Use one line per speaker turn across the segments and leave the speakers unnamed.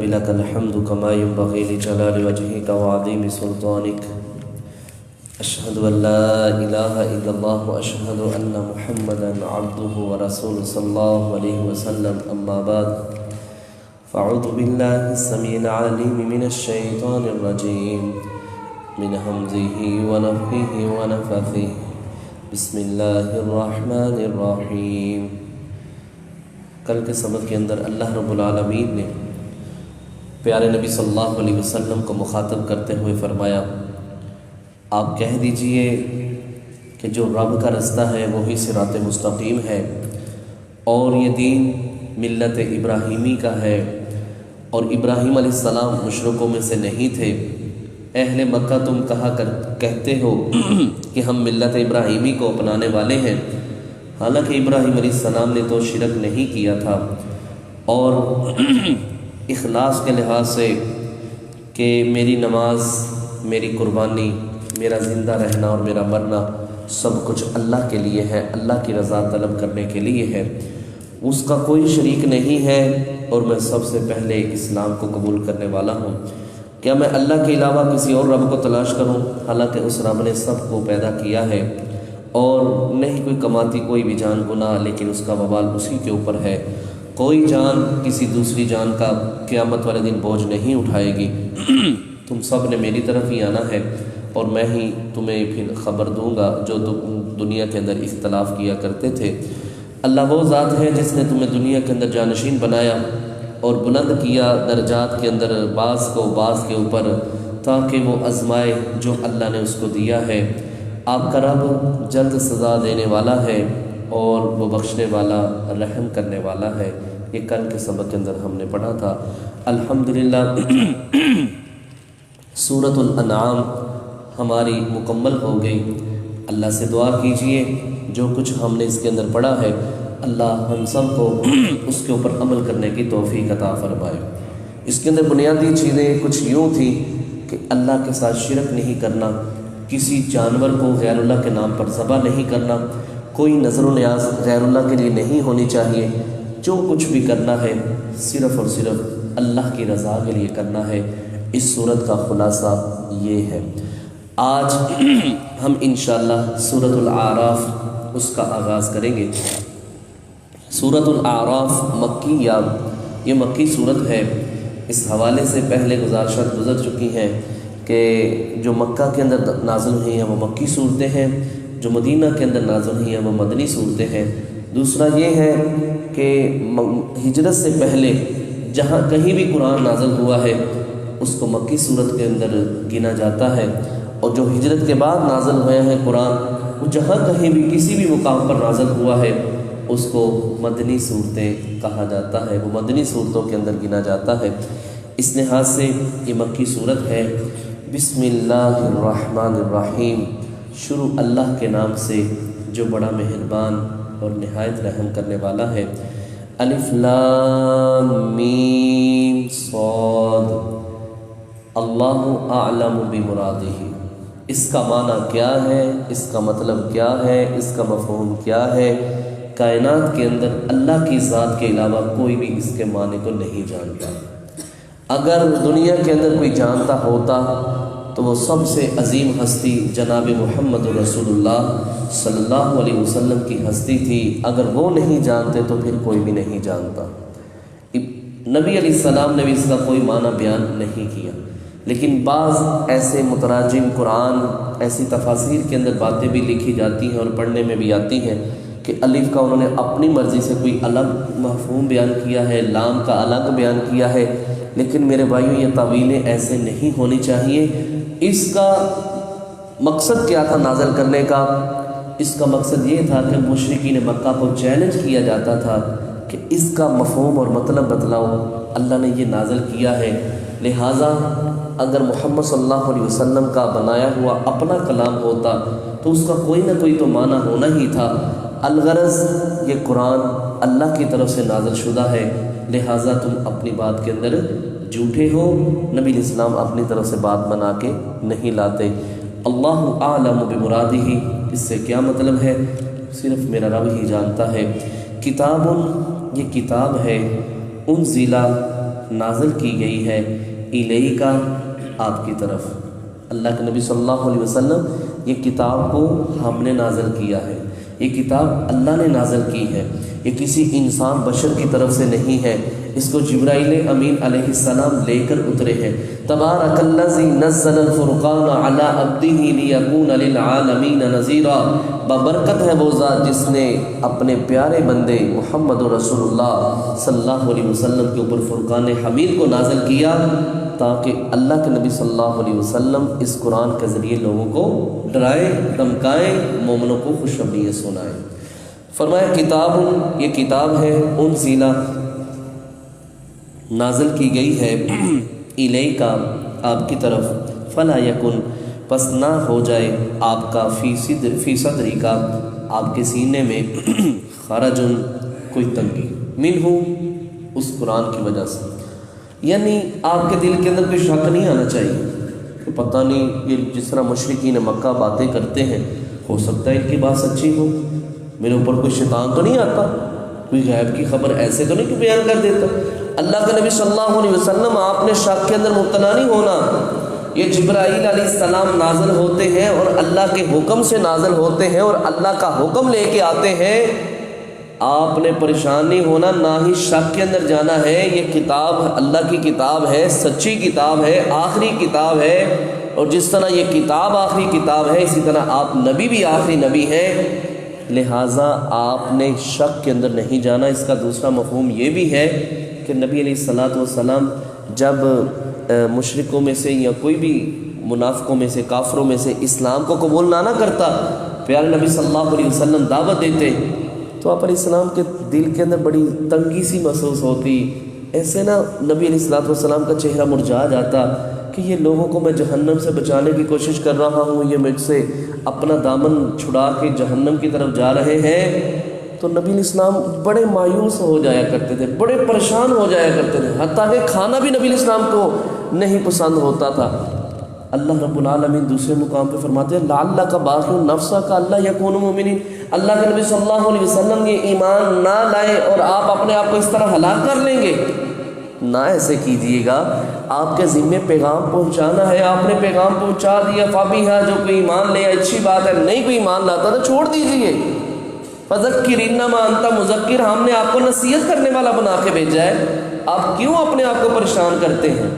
لك الحمد كما ينبغي لجلال وجهك وعظيم سلطانك. أشهد أن لا إله إلا الله وأشهد أن محمدا عبده ورسوله صلى الله عليه وسلم. أما بعد فأعوذ بالله السميع العليم من الشيطان الرجيم من همزه ونفخه ونفثه. بسم اللہ الرحمن الرحیم. کل کے سبق کے اندر اللہ رب العالمین نے پیارے نبی صلی اللہ علیہ وسلم کو مخاطب کرتے ہوئے فرمایا، آپ کہہ دیجئے کہ جو رب کا رستہ ہے وہی صراط مستقیم ہے، اور یہ دین ملت ابراہیمی کا ہے، اور ابراہیم علیہ السلام مشرکوں میں سے نہیں تھے. اہل مکہ تم کہتے ہو کہ ہم ملت ابراہیمی کو اپنانے والے ہیں، حالانکہ ابراہیم علیہ السلام نے تو شرک نہیں کیا تھا. اور اخلاص کے لحاظ سے کہ میری نماز، میری قربانی، میرا زندہ رہنا اور میرا مرنا سب کچھ اللہ کے لیے ہے، اللہ کی رضا طلب کرنے کے لیے ہے، اس کا کوئی شریک نہیں ہے، اور میں سب سے پہلے اسلام کو قبول کرنے والا ہوں. کیا میں اللہ کے علاوہ کسی اور رب کو تلاش کروں؟ حالانکہ اس رب نے سب کو پیدا کیا ہے، اور نہیں کوئی کماتی کوئی بھی جان گناہ، لیکن اس کا وبال اسی کے اوپر ہے. کوئی جان کسی دوسری جان کا قیامت والے دن بوجھ نہیں اٹھائے گی. تم سب نے میری طرف ہی آنا ہے، اور میں ہی تمہیں پھر خبر دوں گا جو تم دنیا کے اندر اختلاف کیا کرتے تھے. اللہ وہ ذات ہے جس نے تمہیں دنیا کے اندر جانشین بنایا اور بلند کیا درجات کے اندر بعض کو بعض کے اوپر، تاکہ وہ آزمائے جو اللہ نے اس کو دیا ہے. آپ کا رب جلد سزا دینے والا ہے، اور وہ بخشنے والا، رحم کرنے والا ہے. یہ کل کے سبق کے اندر ہم نے پڑھا تھا. الحمدللہ سورۃ الانعام ہماری مکمل ہو گئی. اللہ سے دعا کیجئے جو کچھ ہم نے اس کے اندر پڑھا ہے اللہ ہم سب کو اس کے اوپر عمل کرنے کی توفیق عطا فرمائے. اس کے اندر بنیادی چیزیں کچھ یوں تھی کہ اللہ کے ساتھ شرک نہیں کرنا، کسی جانور کو غیر اللہ کے نام پر ذبح نہیں کرنا، کوئی نظر و نیاز غیر اللہ کے لیے نہیں ہونی چاہیے. جو کچھ بھی کرنا ہے صرف اور صرف اللہ کی رضا کے لیے کرنا ہے. اس صورت کا خلاصہ یہ ہے. آج ہم انشاءاللہ سورۃ الاعراف اس کا آغاز کریں گے. سورۃ الاعراف مکی یا یہ مکی صورت ہے. اس حوالے سے پہلے گزارشات گزر چکی ہیں کہ جو مکہ کے اندر نازل ہوئی ہیں وہ مکی صورتیں ہیں، جو مدینہ کے اندر نازل ہوئی ہیں وہ مدنی صورتیں ہیں. دوسرا یہ ہے کہ ہجرت سے پہلے جہاں کہیں بھی قرآن نازل ہوا ہے اس کو مکی صورت کے اندر گنا جاتا ہے، اور جو ہجرت کے بعد نازل ہوئے ہیں قرآن وہ جہاں کہیں بھی کسی بھی مقام پر نازل ہوا ہے اس کو مدنی صورتیں کہا جاتا ہے، وہ مدنی صورتوں کے اندر گنا جاتا ہے. اس لحاظ سے یہ مکی صورت ہے. بسم اللہ الرحمن الرحیم. شروع اللہ کے نام سے جو بڑا مہربان اور نہایت رحم کرنے والا ہے. الف لام میم صاد. اللہ اعلم بمرادہ. اس کا معنی کیا ہے، اس کا مطلب کیا ہے، اس کا مفہوم کیا ہے؟ کائنات کے اندر اللہ کی ذات کے علاوہ کوئی بھی اس کے معنی کو نہیں جانتا. اگر دنیا کے اندر کوئی جانتا ہوتا تو وہ سب سے عظیم ہستی جناب محمد رسول اللہ صلی اللہ علیہ وسلم کی ہستی تھی. اگر وہ نہیں جانتے تو پھر کوئی بھی نہیں جانتا. نبی علیہ السلام نے بھی اس کا کوئی معنی بیان نہیں کیا، لیکن بعض ایسے متراجم قرآن ایسی تفاسیر کے اندر باتیں بھی لکھی جاتی ہیں اور پڑھنے میں بھی آتی ہیں کہ الف کا انہوں نے اپنی مرضی سے کوئی الگ مفہوم بیان کیا ہے، لام کا الگ بیان کیا ہے. لیکن میرے بھائیوں یہ تعویلیں ایسے نہیں ہونی چاہیے. اس کا مقصد کیا تھا نازل کرنے کا؟ اس کا مقصد یہ تھا کہ مشرکین مکہ کو چیلنج کیا جاتا تھا کہ اس کا مفہوم اور مطلب بتلاؤ. اللہ نے یہ نازل کیا ہے، لہٰذا اگر محمد صلی اللہ علیہ وسلم کا بنایا ہوا اپنا کلام ہوتا تو اس کا کوئی نہ کوئی تو معنی ہونا ہی تھا. الغرض یہ قرآن اللہ کی طرف سے نازل شدہ ہے، لہٰذا تم اپنی بات کے اندر جھوٹے ہو. نبی علیہ السلام اپنی طرف سے بات بنا کے نہیں لاتے. اللہ اعلم بمرادہ، اس سے کیا مطلب ہے صرف میرا رب ہی جانتا ہے. کتاب، یہ کتاب ہے، انزلہ نازل کی گئی ہے الیکا آپ کی طرف۔ اللہ کے نبی صلی اللہ علیہ وسلم یہ کتاب کو ہم نے نازل کیا ہے، یہ کتاب اللہ نے نازل کی ہے، یہ کسی انسان بشر کی طرف سے نہیں ہے، اس کو جبرائیل امین علیہ السلام لے کر اترے ہیں۔ تبارک الذی نزل الفرقان علی عبدہ لیکون للعالمین نذیرا، ببرکت ہے وہ ذات جس نے اپنے پیارے بندے محمد رسول اللہ صلی اللہ علیہ وسلم کے اوپر فرقان حمید کو نازل کیا تاکہ اللہ کے نبی صلی اللہ علیہ وسلم اس قرآن کے ذریعے لوگوں کو ڈرائیں، دھمکائیں، مومنوں کو خوشخبری سنائیں۔ فرمایا کتاب، یہ کتاب ہے انزل نازل کی گئی ہے الیکا آپ کی طرف، فلا یکن پس نہ ہو جائے آپ کا فی صدری کا آپ کے سینے میں خرجن کوئی تنگی، منہ اس قرآن کی وجہ سے، یعنی آپ کے دل کے اندر کوئی شک نہیں آنا چاہیے کہ پتہ نہیں یہ جس طرح مشرکین مکہ باتیں کرتے ہیں ہو سکتا ہے ان کی بات سچی ہو، میرے اوپر کوئی شیطان تو نہیں آتا، کوئی غیب کی خبر ایسے تو نہیں کہ بیان کر دیتا۔ اللہ کے نبی صلی اللہ علیہ وسلم آپ نے شک کے اندر مبتلا نہیں ہونا، یہ جبرائیل علیہ السلام نازل ہوتے ہیں اور اللہ کے حکم سے نازل ہوتے ہیں اور اللہ کا حکم لے کے آتے ہیں، آپ نے پریشان نہیں ہونا، نہ ہی شک کے اندر جانا ہے۔ یہ کتاب اللہ کی کتاب ہے، سچی کتاب ہے، آخری کتاب ہے، اور جس طرح یہ کتاب آخری کتاب ہے اسی طرح آپ نبی بھی آخری نبی ہیں، لہٰذا آپ نے شک کے اندر نہیں جانا۔ اس کا دوسرا مفہوم یہ بھی ہے کہ نبی علیہ الصلاۃ والسلام جب مشرکوں میں سے یا کوئی بھی منافقوں میں سے، کافروں میں سے اسلام کو قبول نہ کرتا، پیارے نبی صلی اللہ علیہ وسلم دعوت دیتے تو آپ علیہ السلام کے دل کے اندر بڑی تنگی سی محسوس ہوتی، ایسے نا نبی علیہ الصلاۃ والسلام کا چہرہ مرجھا جاتا کہ یہ لوگوں کو میں جہنم سے بچانے کی کوشش کر رہا ہوں، یہ مجھ سے اپنا دامن چھڑا کے جہنم کی طرف جا رہے ہیں۔ تو نبی علیہ السلام بڑے مایوس ہو جایا کرتے تھے، بڑے پریشان ہو جایا کرتے تھے، حتیٰ کہ کھانا بھی نبی علیہ السلام کو نہیں پسند ہوتا تھا۔ اللہ رب العالمین دوسرے مقام پہ فرماتے ہیں لعلک باخع نفسک الا یکونوا مؤمنین، اللہ کے نبی صلی اللہ علیہ وسلم یہ ایمان نہ لائے اور آپ اپنے آپ کو اس طرح ہلاک کر لیں گے، نہ ایسے کیجیے گا، آپ کے ذمے پیغام پہنچانا ہے، آپ نے پیغام پہنچا دیا، فابیہا جو کوئی ایمان لے اچھی بات ہے، نہیں کوئی ایمان لاتا تو چھوڑ دیجیے۔ فذکر انما انت مذکر، ہم نے آپ کو نصیحت کرنے والا بنا کے بھیجا ہے، آپ کیوں اپنے آپ کو پریشان کرتے ہیں؟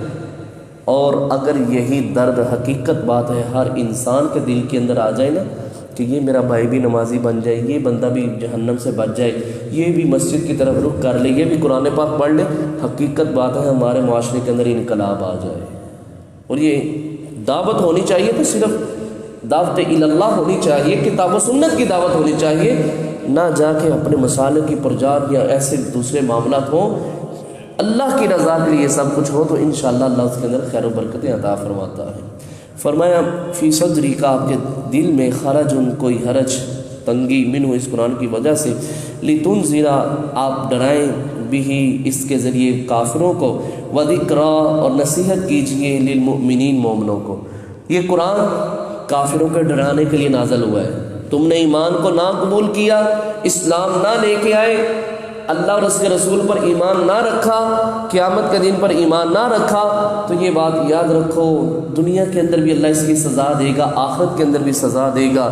اور اگر یہی درد حقیقت بات ہے ہر انسان کے دل کے اندر آ جائے نا کہ یہ میرا بھائی بھی نمازی بن جائے، یہ بندہ بھی جہنم سے بچ جائے، یہ بھی مسجد کی طرف رخ کر لے، یہ بھی قرآن پاک پڑھ لے، حقیقت بات ہے ہمارے معاشرے کے اندر انقلاب آ جائے۔ اور یہ دعوت ہونی چاہیے تو صرف دعوت اللہ ہونی چاہیے، کتاب و سنت کی دعوت ہونی چاہیے، نہ جا کے اپنے مسالے کی پرجار یا ایسے دوسرے معاملات ہوں، اللہ کی رضا کے لیے سب کچھ ہو تو انشاءاللہ اللہ اس کے اندر خیر و برکتیں عطا فرماتا ہے۔ فرمایا فی صدری کا آپ کے دل میں خرج کوئی حرج، تنگی، منہ اس قرآن کی وجہ سے، لتنذر آپ ڈرائیں بھی اس کے ذریعے کافروں کو، وذکریٰ اور نصیحت کیجئے للمؤمنین مومنوں کو۔ یہ قرآن کافروں کے ڈرانے کے لیے نازل ہوا ہے، تم نے ایمان کو نہ قبول کیا، اسلام نہ لے کے آئے، اللہ اور اس کے رسول پر ایمان نہ رکھا، قیامت کے دن پر ایمان نہ رکھا، تو یہ بات یاد رکھو دنیا کے اندر بھی اللہ اس کی سزا دے گا، آخرت کے اندر بھی سزا دے گا۔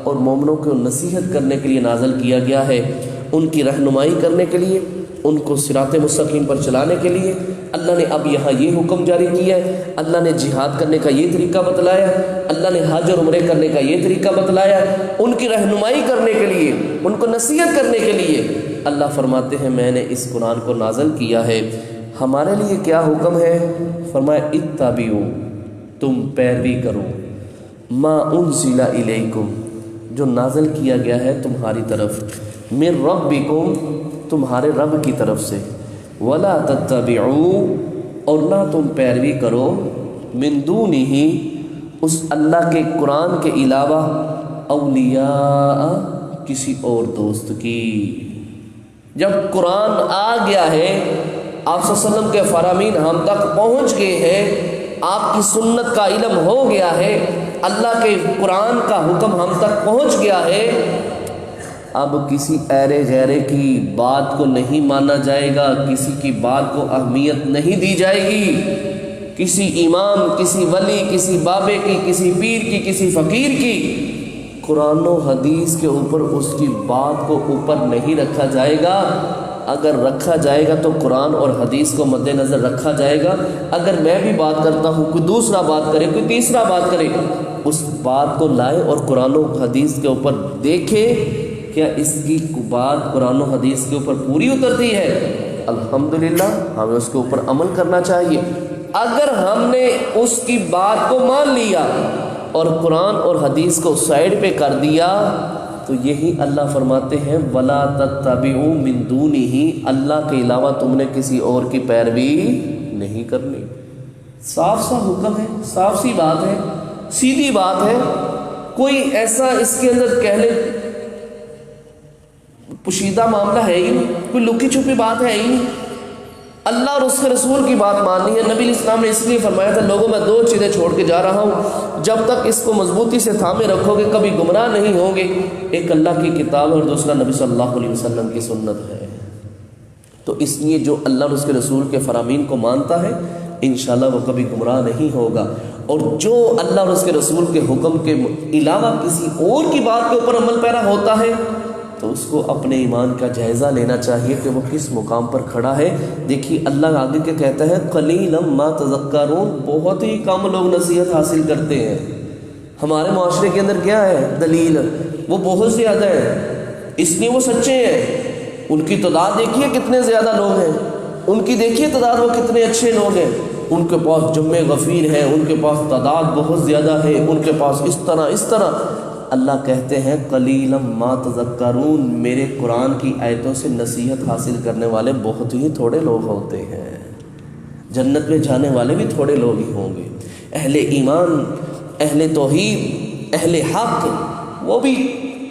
اور مومنوں کو نصیحت کرنے کے لیے نازل کیا گیا ہے، ان کی رہنمائی کرنے کے لیے، ان کو صراط مستقیم پر چلانے کے لیے۔ اللہ نے اب یہاں یہ حکم جاری کیا ہے، اللہ نے جہاد کرنے کا یہ طریقہ بتلایا، اللہ نے حج اور عمرے کرنے کا یہ طریقہ بتلایا، ان کی رہنمائی کرنے کے لیے، ان کو نصیحت کرنے کے لیے اللہ فرماتے ہیں میں نے اس قرآن کو نازل کیا ہے۔ ہمارے لیے کیا حکم ہے؟ فرمایا اتبعوا، تم پیروی کرو، ما انزل الیکم، جو نازل کیا گیا ہے تمہاری طرف، من ربکم، تمہارے رب کی طرف سے، ولا تتبعوا، اور نہ تم پیروی کرو، من دونہ، اس اللہ کے قرآن کے علاوہ، اولیاء، کسی اور دوست کی۔ جب قرآن آ گیا ہے، آپ صلی اللہ علیہ وسلم کے فرامین ہم تک پہنچ گئے ہیں، آپ کی سنت کا علم ہو گیا ہے، اللہ کے قرآن کا حکم ہم تک پہنچ گیا ہے، اب کسی ایرے غیرے کی بات کو نہیں مانا جائے گا، کسی کی بات کو اہمیت نہیں دی جائے گی، کسی امام، کسی ولی، کسی بابے کی، کسی پیر کی، کسی فقیر کی قرآن و حدیث کے اوپر اس کی بات کو اوپر نہیں رکھا جائے گا۔ اگر رکھا جائے گا تو قرآن اور حدیث کو مد نظر رکھا جائے گا۔ اگر میں بھی بات کرتا ہوں، کوئی دوسرا بات کرے، کوئی تیسرا بات کرے، اس بات کو لائے اور قرآن و حدیث کے اوپر دیکھے کیا اس کی بات قرآن و حدیث کے اوپر پوری اترتی ہے۔ الحمدللہ ہمیں اس کے اوپر عمل کرنا چاہیے۔ اگر ہم نے اس کی بات کو مان لیا اور قرآن اور حدیث کو سائڈ پہ کر دیا تو یہی اللہ فرماتے ہیں وَلَا تَتَّبِعُوا مِن دُونِهِ، اللہ کے علاوہ تم نے کسی اور کی پیروی نہیں کرنی۔ صاف سا حکم ہے، صاف سی بات ہے، سیدھی بات ہے، کوئی ایسا اس کے اندر کہہ لے پوشیدہ معاملہ ہے ہی نہیں، کوئی لکی چھپی بات ہے ہی نہیں۔ اللہ اور اس کے رسول کی بات ماننی ہے۔ نبی اسلام نے اس لیے فرمایا تھا لوگوں میں 2 چیزیں چھوڑ کے جا رہا ہوں، جب تک اس کو مضبوطی سے تھامے رکھو گے کبھی گمراہ نہیں ہوں گے۔ ایک اللہ کی کتاب اور دوسرا نبی صلی اللہ علیہ وسلم کی سنت ہے۔ تو اس لیے جو اللہ اور اس کے رسول کے فرامین کو مانتا ہے انشاءاللہ وہ کبھی گمراہ نہیں ہوگا، اور جو اللہ اور اس کے رسول کے حکم کے علاوہ کسی اور کی بات کے اوپر عمل پیرا ہوتا ہے تو اس کو اپنے ایمان کا جائزہ لینا چاہیے کہ وہ کس مقام پر کھڑا ہے۔ دیکھیے اللہ آگے کے کہتا ہے قلیلا ما تذکرون، بہت ہی کم لوگ نصیحت حاصل کرتے ہیں۔ ہمارے معاشرے کے اندر کیا ہے دلیل، وہ بہت زیادہ ہے، اس لیے وہ سچے ہیں۔ ان کی تعداد دیکھیے کتنے زیادہ لوگ ہیں، ان کی دیکھیے تعداد وہ کتنے اچھے لوگ ہیں، ان کے پاس جمع غفیر ہے، ان کے پاس تعداد بہت زیادہ ہے، ان کے پاس اس طرح۔ اللہ کہتے ہیں قلیلا ما تذکرون، میرے قرآن کی آیتوں سے نصیحت حاصل کرنے والے بہت ہی تھوڑے لوگ ہوتے ہیں، جنت میں جانے والے بھی تھوڑے لوگ ہی ہوں گے۔ اہل ایمان، اہل توحید، اہل حق، وہ بھی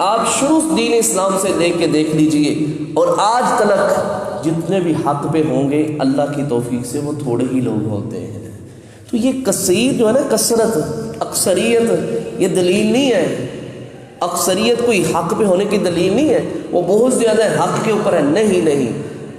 آپ شروع دین اسلام سے دیکھ لیجئے اور آج تلک جتنے بھی حق پہ ہوں گے اللہ کی توفیق سے وہ تھوڑے ہی لوگ ہوتے ہیں۔ تو یہ کثیر جو ہے نا، کثرت، اکثریت، یہ دلیل نہیں ہے۔ اکثریت کوئی حق پہ ہونے کی دلیل نہیں ہے، وہ بہت زیادہ حق کے اوپر ہے، نہیں۔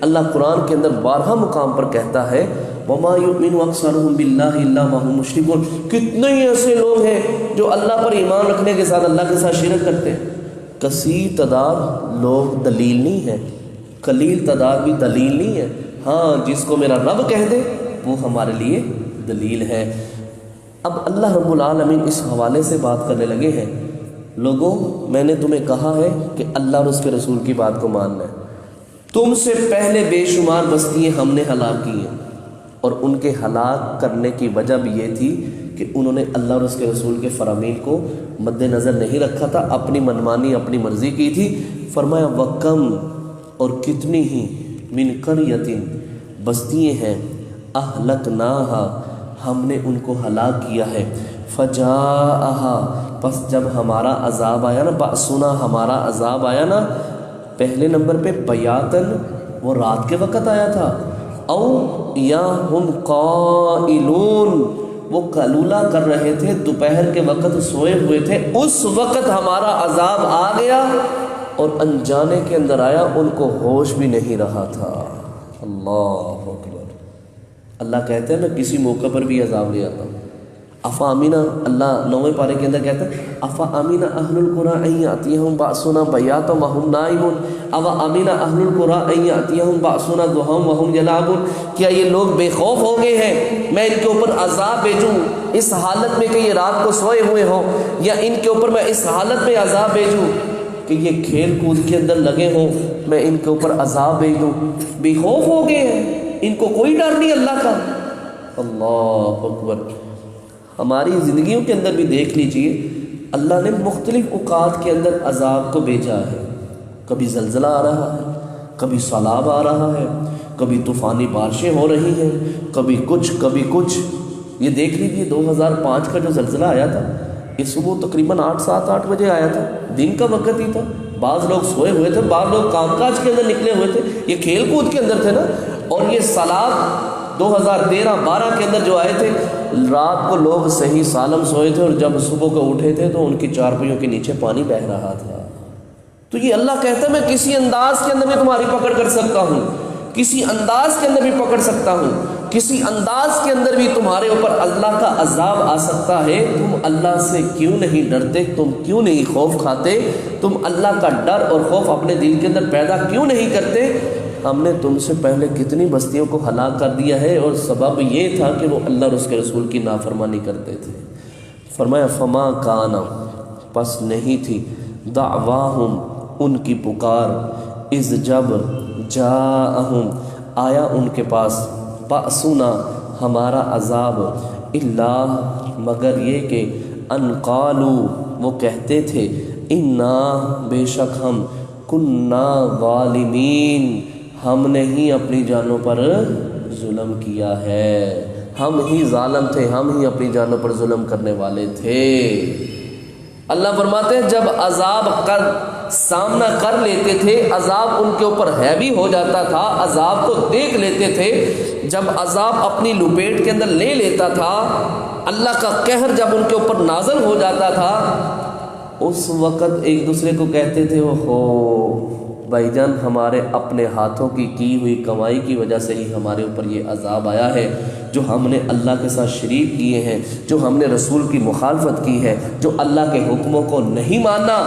اللہ قرآن کے اندر 12 مقام پر کہتا ہے وَمَا يُؤْمِنُ أَكْثَرُهُم بِاللَّهِ إِلَّا وَهُمْ مُشْرِكُونَ، کتنے ہی ایسے لوگ ہیں جو اللہ پر ایمان رکھنے کے ساتھ اللہ کے ساتھ شرک کرتے ہیں۔ کثیر تعداد لوگ دلیل نہیں ہے، قلیل تعداد بھی دلیل نہیں ہے۔ ہاں جس کو میرا رب کہہ دے وہ ہمارے لیے دلیل ہے۔ اب اللہ رب العالمین اس حوالے سے بات کرنے لگے ہیں، لوگوں میں نے تمہیں کہا ہے کہ اللہ اور اس کے رسول کی بات کو ماننا ہے۔ تم سے پہلے بے شمار بستیاں ہم نے ہلاک کی ہیں، اور ان کے ہلاک کرنے کی وجہ بھی یہ تھی کہ انہوں نے اللہ اور اس کے رسول کے فرامین کو مد نظر نہیں رکھا تھا، اپنی منمانی، اپنی مرضی کی تھی۔ فرمایا وَكَمْ، اور کتنی ہی، مِنْ قَرْيَةٍ، بستیاں ہیں، أَهْلَكْنَاهَا، ہم نے ان کو ہلاک کیا ہے، فَجَاءَهَا، پس جب ہمارا عذاب آیا نا، بأسنا، ہمارا عذاب آیا نا، پہلے نمبر پہ بیاتن، وہ رات کے وقت آیا تھا، او یا ہم قائلون، وہ قلولہ کر رہے تھے، دوپہر کے وقت سوئے ہوئے تھے، اس وقت ہمارا عذاب آ گیا اور انجانے کے اندر آیا، ان کو ہوش بھی نہیں رہا تھا۔ اللہ اکبر۔ اللہ کہتے ہیں میں کسی موقع پر بھی عذاب لے آتا ہوں۔ افا امینہ، اللہ 9ویں پارے کے اندر کہتا ہے افا امینہ اہل القریٰ ان یأتیہم بأسنا بیاتا وہم نائمون، اوا امینہ اہل القریٰ ان یأتیہم بأسنا ضحیٰ وہم یلعبون، کیا یہ لوگ بے خوف ہو گئے ہیں میں ان کے اوپر عذاب بھیجوں اس حالت میں کہ یہ رات کو سوئے ہوئے ہوں، یا ان کے اوپر میں اس حالت میں عذاب بھیجوں کہ یہ کھیل کود کے اندر لگے ہوں، میں ان کے اوپر عذاب بھیج دوں؟ بے خوف ہو گئے ہیں، ان کو کوئی ڈر نہیں اللہ کا۔ اللہ اکبر۔ ہماری زندگیوں کے اندر بھی دیکھ لیجئے اللہ نے مختلف اوقات کے اندر عذاب کو بھیجا ہے، کبھی زلزلہ آ رہا ہے، کبھی سیلاب آ رہا ہے، کبھی طوفانی بارشیں ہو رہی ہیں، کبھی کچھ۔ یہ دیکھ لیجیے 2005 کا جو زلزلہ آیا تھا، یہ صبح تقریباً 8 بجے آیا تھا، دن کا وقت ہی تھا، بعض لوگ سوئے ہوئے تھے، بعض لوگ کام کاج کے اندر نکلے ہوئے تھے، یہ کھیل کود کے اندر تھے نا۔ اور یہ سیلاب 2013-12 کے اندر جو آئے تھے، رات کو لوگ صحیح سالم سوئے تھے اور جب صبح کو اٹھے تھے تو ان کی چارپائیوں کے نیچے پانی بہہ رہا تھا۔ تو یہ اللہ کہتا ہے میں کسی انداز کے اندر بھی تمہاری پکڑ کر سکتا ہوں، کسی انداز کے اندر بھی پکڑ سکتا ہوں، کسی انداز کے اندر بھی تمہارے اوپر اللہ کا عذاب آ سکتا ہے۔ تم اللہ سے کیوں نہیں ڈرتے؟ تم کیوں نہیں خوف کھاتے؟ تم اللہ کا ڈر اور خوف اپنے دل کے اندر پیدا کیوں نہیں کرتے؟ ہم نے تم سے پہلے کتنی بستیوں کو ہلاک کر دیا ہے، اور سبب یہ تھا کہ وہ اللہ اور اس کے رسول کی نافرمانی کرتے تھے۔ فرمایا فما کانا، پس نہیں تھی، دعواہم، ان کی پکار، اذ جب جاءہم، آیا ان کے پاس، بأسنا، ہمارا عذاب، الا، مگر یہ کہ ان قالو، وہ کہتے تھے، انا، بے شک ہم، کننا ظالمین، ہم نے ہی اپنی جانوں پر ظلم کیا ہے، ہم ہی ظالم تھے، ہم ہی اپنی جانوں پر ظلم کرنے والے تھے۔ اللہ فرماتے ہیں جب عذاب کا سامنا کر لیتے تھے، عذاب ان کے اوپر ہیوی ہو جاتا تھا، عذاب کو دیکھ لیتے تھے، جب عذاب اپنی لپیٹ کے اندر لے لیتا تھا، اللہ کا قہر جب ان کے اوپر نازل ہو جاتا تھا، اس وقت ایک دوسرے کو کہتے تھے اوہو بھائی جان، ہمارے اپنے ہاتھوں کی ہوئی کمائی کی وجہ سے ہی ہمارے اوپر یہ عذاب آیا ہے، جو ہم نے اللہ کے ساتھ شریک کیے ہیں، جو ہم نے رسول کی مخالفت کی ہے، جو اللہ کے حکموں کو نہیں مانا،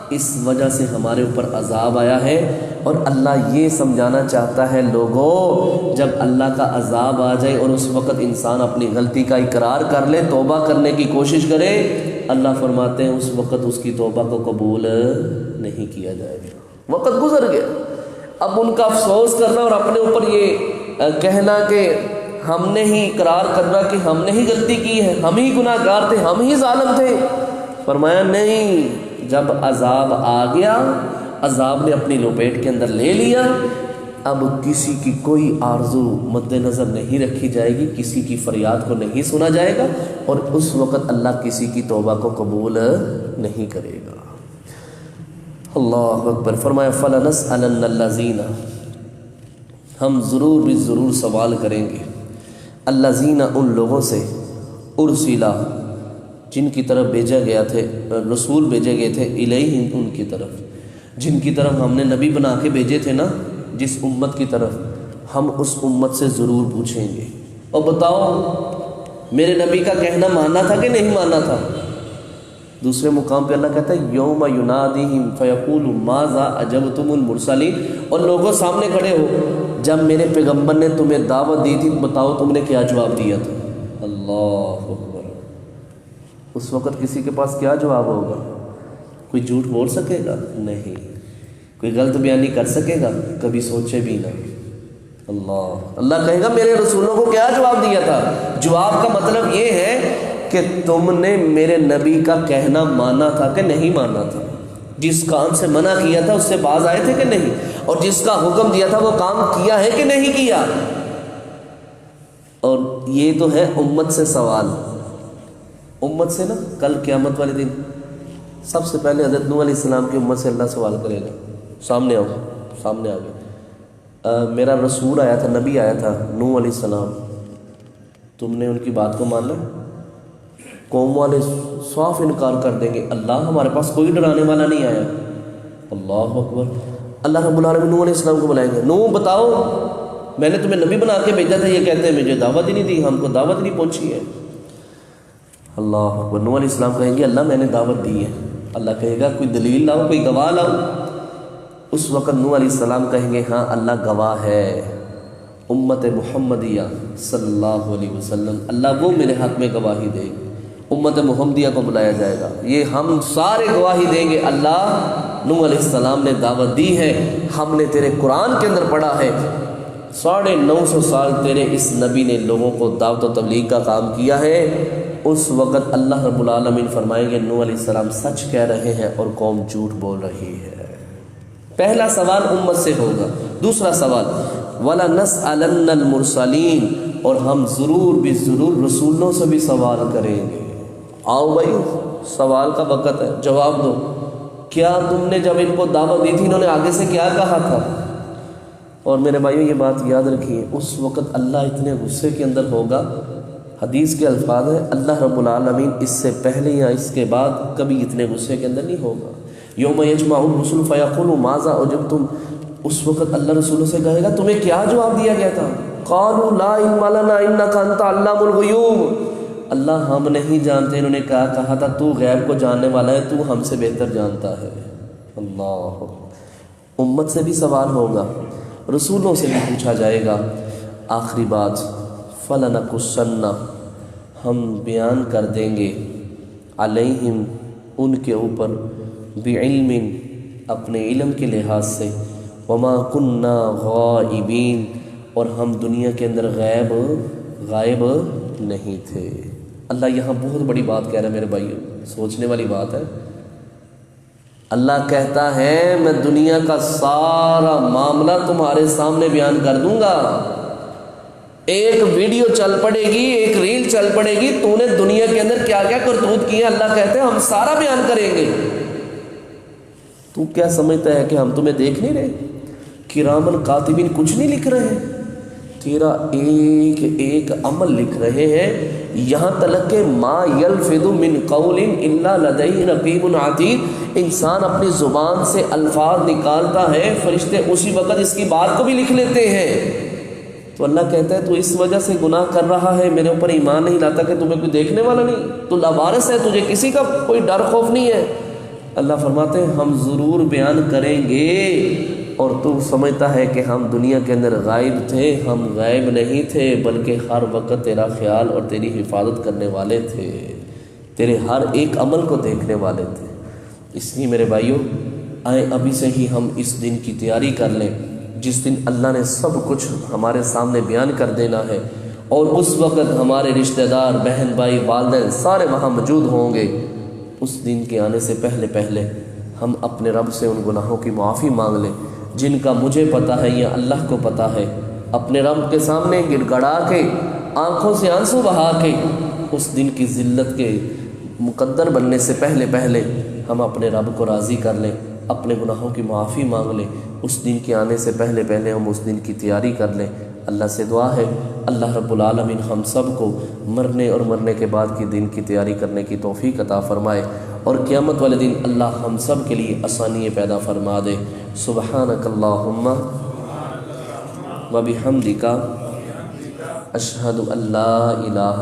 اس وجہ سے ہمارے اوپر عذاب آیا ہے۔ اور اللہ یہ سمجھانا چاہتا ہے لوگوں، جب اللہ کا عذاب آ جائے اور اس وقت انسان اپنی غلطی کا اقرار کر لے، توبہ کرنے کی کوشش کرے، اللہ فرماتے ہیں اس وقت اس کی توبہ کو قبول نہیں کیا جائے گا، وقت گزر گیا۔ اب ان کا افسوس کرنا اور اپنے اوپر یہ کہنا کہ ہم نے ہی اقرار کرنا کہ ہم نے ہی غلطی کی ہے، ہم ہی گناہ گار تھے، ہم ہی ظالم تھے، فرمایا نہیں، جب عذاب آ گیا، عذاب نے اپنی لپیٹ کے اندر لے لیا، اب کسی کی کوئی آرزو مد نظر نہیں رکھی جائے گی، کسی کی فریاد کو نہیں سنا جائے گا، اور اس وقت اللہ کسی کی توبہ کو قبول نہیں کرے گا۔ اللہ اکبر۔ فرمایا فَلَنَسْأَلَنَّ الَّذِينَ، ہم ضرور بھی ضرور سوال کریں گے، الَّذِينَ، ان لوگوں سے، اُرسِلَ، جن کی طرف بھیجا گیا تھے، رسول بھیجے گئے تھے، الیہم، ان کی طرف، جن کی طرف ہم نے نبی بنا کے بھیجے تھے نا، جس امت کی طرف، ہم اس امت سے ضرور پوچھیں گے، اور بتاؤ میرے نبی کا کہنا ماننا تھا کہ نہیں ماننا تھا؟ دوسرے مقام پہ اللہ کہتا ہے یوم ینادیہم فیقول ماذا اجبتم المرسلین، اور لوگوں سامنے کھڑے ہو، جب میرے پیغمبر نے تمہیں دعوت دی تھی، بتاؤ تم نے کیا جواب دیا تھا؟ اللہ اکبر۔ اس وقت کسی کے پاس کیا جواب ہوگا؟ کوئی جھوٹ بول سکے گا؟ نہیں۔ کوئی غلط بیانی کر سکے گا؟ کبھی سوچے بھی نہ۔ اللہ کہے گا میرے رسولوں کو کیا جواب دیا تھا؟ جواب کا مطلب یہ ہے کہ تم نے میرے نبی کا کہنا مانا تھا کہ نہیں مانا تھا، جس کام سے منع کیا تھا اس سے باز آئے تھے کہ نہیں، اور جس کا حکم دیا تھا وہ کام کیا ہے کہ نہیں کیا۔ اور یہ تو ہے امت سے سوال، امت سے نا، کل قیامت والے دن سب سے پہلے حضرت نوح علیہ السلام کی امت سے اللہ سوال کرے گا، سامنے آؤ، سامنے آ گئے، میرا رسول آیا تھا، نبی آیا تھا نوح علیہ السلام، تم نے ان کی بات کو مانا؟ قوم والے صاف انکار کر دیں گے، اللہ ہمارے پاس کوئی ڈرانے والا نہیں آیا۔ اللہ اکبر۔ اللہ رب العالمین نوح علیہ السلام کو بلائیں گے، نوح بتاؤ میں نے تمہیں نبی بنا کے بھیجا تھا، یہ کہتے ہیں مجھے دعوت ہی نہیں دی، ہم کو دعوت نہیں پہنچی ہے۔ اللہ اکبر۔ نوح علیہ السلام کہیں گے اللہ میں نے دعوت دی ہے، اللہ کہے گا کوئی دلیل لاؤ، کوئی گواہ لاؤ۔ اس وقت نوح علیہ السلام کہیں گے ہاں اللہ گواہ ہے، امت محمدیہ صلی اللہ علیہ وسلم، اللہ وہ میرے حق میں گواہی دے گی۔ امت محمدیہ کو بلایا جائے گا، یہ ہم سارے گواہی دیں گے، اللہ نوح علیہ السلام نے دعوت دی ہے، ہم نے تیرے قرآن کے اندر پڑھا ہے 950 سال تیرے اس نبی نے لوگوں کو دعوت و تبلیغ کا کام کیا ہے۔ اس وقت اللہ رب العالمین فرمائیں گے نوح علیہ السلام سچ کہہ رہے ہیں اور قوم جھوٹ بول رہی ہے۔ پہلا سوال امت سے ہوگا۔ دوسرا سوال وَلَنَسْأَلَنَّ الْمُرْسَلِينَ، اور ہم ضرور بھی ضرور رسولوں سے بھی سوال کریں گے۔ آؤ بھائی، سوال کا وقت ہے، جواب دو، کیا تم نے جب ان کو دعوت دی تھی انہوں نے آگے سے کیا کہا تھا؟ اور میرے بھائیوں یہ بات یاد رکھیے، اس وقت اللہ اتنے غصے کے اندر ہوگا، حدیث کے الفاظ ہیں اللہ رب العالمین اس سے پہلے یا اس کے بعد کبھی اتنے غصے کے اندر نہیں ہوگا۔ یوم یجمع الرسل فیقول ماذا اجبتم، اس وقت اللہ رسولوں سے کہے گا تمہیں کیا جواب دیا گیا تھا؟ قالوا لا علم لنا انک انت علام الغیوب، اللہ ہم نہیں جانتے، انہوں نے کہا تھا تو غیب کو جاننے والا ہے، تو ہم سے بہتر جانتا ہے۔ اللہ، امت سے بھی سوال ہوگا، رسولوں سے بھی پوچھا جائے گا۔ آخری بات، فَلَنَقُصَّنَّ، ہم بیان کر دیں گے، علیہم، ان کے اوپر، بعلم، اپنے علم کے لحاظ سے، وما کننا غائبین، اور ہم دنیا کے اندر غائب نہیں تھے۔ اللہ یہاں بہت بڑی بات کہہ رہا ہے میرے بھائیو، سوچنے والی بات ہے۔ اللہ کہتا ہے میں دنیا کا سارا معاملہ تمہارے سامنے بیان کر دوں گا، ایک ویڈیو چل پڑے گی، ایک ریل چل پڑے گی، تو نے دنیا کے اندر کیا کیا کرتوت کیے، اللہ کہتے ہیں ہم سارا بیان کریں گے۔ تو کیا سمجھتا ہے کہ ہم تمہیں دیکھ نہیں رہے؟ کرامن کاتبین کچھ نہیں لکھ رہے ہیں، تیرا ایک ایک عمل لکھ رہے ہیں، یہاں تلک کہ ما یلفظ من قول الا لدیہ رقیب عتید، انسان اپنی زبان سے الفاظ نکالتا ہے، فرشتے اسی وقت اس کی بات کو بھی لکھ لیتے ہیں۔ تو اللہ کہتا ہے تو اس وجہ سے گناہ کر رہا ہے، میرے اوپر ایمان نہیں لاتا کہ تمہیں کوئی دیکھنے والا نہیں، تو لاوارث ہے، تجھے کسی کا کوئی ڈر خوف نہیں ہے۔ اللہ فرماتے ہیں ہم ضرور بیان کریں گے، اور تو سمجھتا ہے کہ ہم دنیا کے اندر غائب تھے، ہم غائب نہیں تھے، بلکہ ہر وقت تیرا خیال اور تیری حفاظت کرنے والے تھے، تیرے ہر ایک عمل کو دیکھنے والے تھے۔ اس لیے میرے بھائیوں، آئیں ابھی سے ہی ہم اس دن کی تیاری کر لیں جس دن اللہ نے سب کچھ ہمارے سامنے بیان کر دینا ہے، اور اس وقت ہمارے رشتہ دار، بہن بھائی، والدین سارے وہاں موجود ہوں گے۔ اس دن کے آنے سے پہلے ہم اپنے رب سے ان گناہوں کی معافی مانگ لیں جن کا مجھے پتہ ہے یا اللہ کو پتہ ہے، اپنے رب کے سامنے گڑ گڑا کے، آنکھوں سے آنسو بہا کے، اس دن کی ذلت کے مقدر بننے سے پہلے ہم اپنے رب کو راضی کر لیں، اپنے گناہوں کی معافی مانگ لیں۔ اس دن کے آنے سے پہلے ہم اس دن کی تیاری کر لیں۔ اللہ سے دعا ہے اللہ رب العالمین ہم سب کو مرنے اور مرنے کے بعد کی دن کی تیاری کرنے کی توفیق عطا فرمائے، اور قیامت والے دن اللہ ہم سب کے لیے آسانی پیدا فرما دے۔ سبحانک اللہم و بحمدک، اشہد ان لا الہ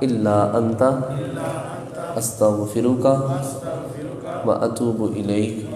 الا انت، استغفرک و اتوب الیک۔